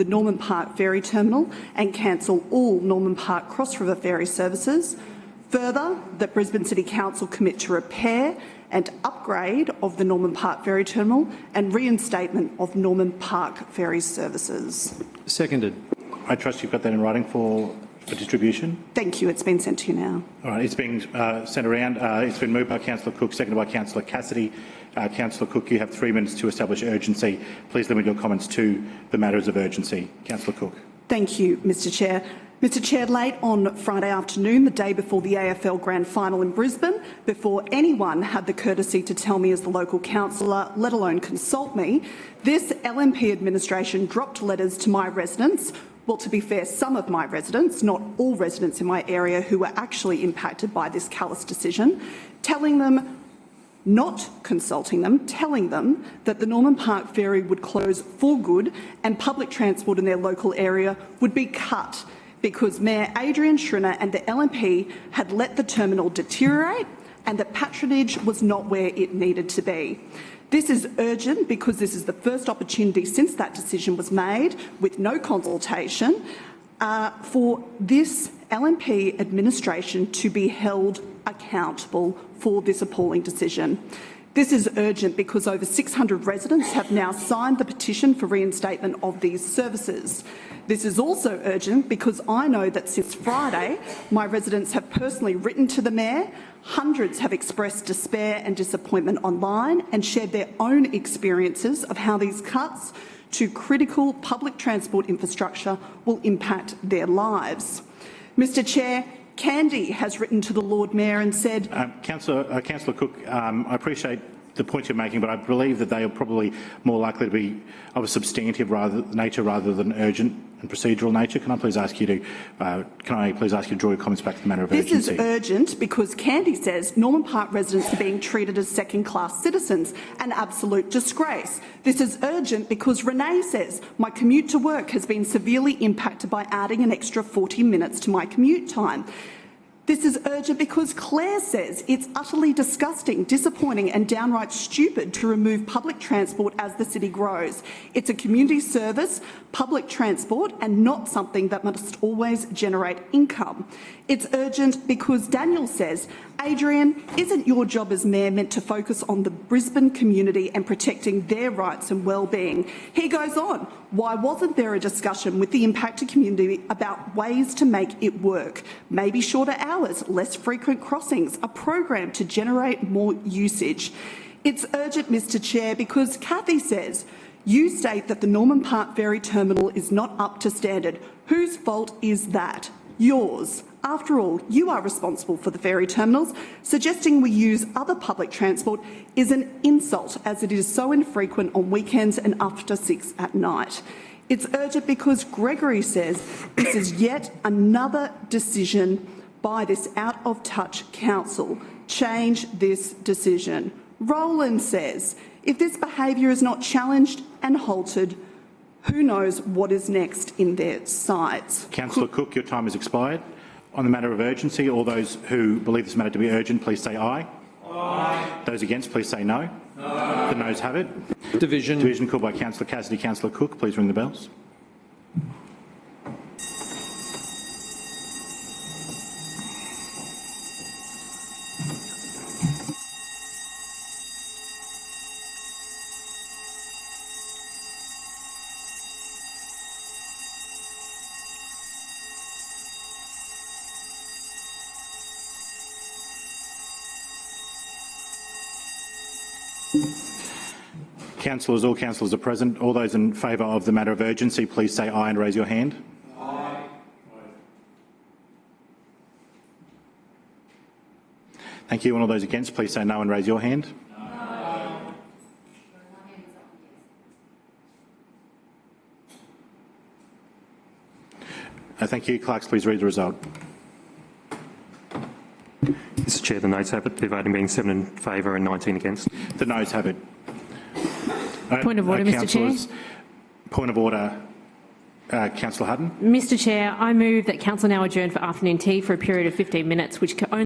the Norman Park Ferry Terminal and cancel all Norman Park Cross River Ferry services. Further, that Brisbane City Council commit to repair and upgrade of the Norman Park Ferry Terminal and reinstatement of Norman Park Ferry services. Seconded. I trust you've got that in writing for distribution. Thank you. It's been sent to you now. All right, it's being sent around. It's been moved by Councillor Cook, seconded by Councillor Cassidy. Councillor Cook, you have 3 minutes to establish urgency. Please limit your comments to the matters of urgency. Councillor Cook. Thank you, Mr Chair. Mr Chair, late on Friday afternoon, the day before the AFL Grand Final in Brisbane, before anyone had the courtesy to tell me as the local councillor, let alone consult me, this LNP administration dropped letters to my residents. Well, to be fair, some of my residents, not all residents in my area who were actually impacted by this callous decision, telling them, not consulting them, telling them that the Norman Park Ferry would close for good and public transport in their local area would be cut because Mayor Adrian Schrinner and the LNP had let the terminal deteriorate and that patronage was not where it needed to be. This is urgent because this is the first opportunity since that decision was made, with no consultation, for this LNP administration to be held accountable for this appalling decision. This is urgent because over 600 residents have now signed the petition for reinstatement of these services. This is also urgent because I know that since Friday, my residents have personally written to the Mayor, hundreds have expressed despair and disappointment online and shared their own experiences of how these cuts to critical public transport infrastructure will impact their lives. Mr Chair, Candy has written to the Lord Mayor and said— Councillor Cook, I appreciate the point you're making, but I believe that they are probably more likely to be of a substantive nature rather than urgent and procedural nature. Can I please ask you to draw your comments back to the matter of urgency? This is urgent because Candy says Norman Park residents are being treated as second-class citizens, an absolute disgrace. This is urgent because Renee says my commute to work has been severely impacted by adding an extra 40 minutes to my commute time. This is urgent because Claire says it's utterly disgusting, disappointing and downright stupid to remove public transport as the city grows. It's a community service, public transport, and not something that must always generate income. It's urgent because Daniel says, Adrian, isn't your job as Mayor meant to focus on the Brisbane community and protecting their rights and well-being? He goes on, why wasn't there a discussion with the impacted community about ways to make it work? Maybe shorter hours, less frequent crossings, a program to generate more usage. It's urgent, Mr Chair, because Cathy says, you state that the Norman Park Ferry Terminal is not up to standard. Whose fault is that? Yours. After all, you are responsible for the ferry terminals. Suggesting we use other public transport is an insult, as it is so infrequent on weekends and after 6 at night. It's urgent because Gregory says this is yet another decision by this out-of-touch council. Change this decision. Roland says if this behaviour is not challenged and halted, who knows what is next in their sights. Councillor Cook, your time has expired. On the matter of urgency, all those who believe this matter to be urgent, please say aye. Aye. Those against, please say no. No. The noes have it. Division. Division called by Councillor Cassidy. Councillor Cook, please ring the bells. Councillors, all councillors are present. All those in favour of the matter of urgency, please say aye and raise your hand. Aye. Thank you. And all those against, please say no and raise your hand. No. Thank you. Clerks, please read the result. Mr Chair, the noes have it. The voting being 7 in favour and 19 against. The noes have it. Point of order, Mr Chair. Point of order, Councillor Hutton. Mr Chair, I move that Council now adjourn for afternoon tea for a period of 15 minutes, which can only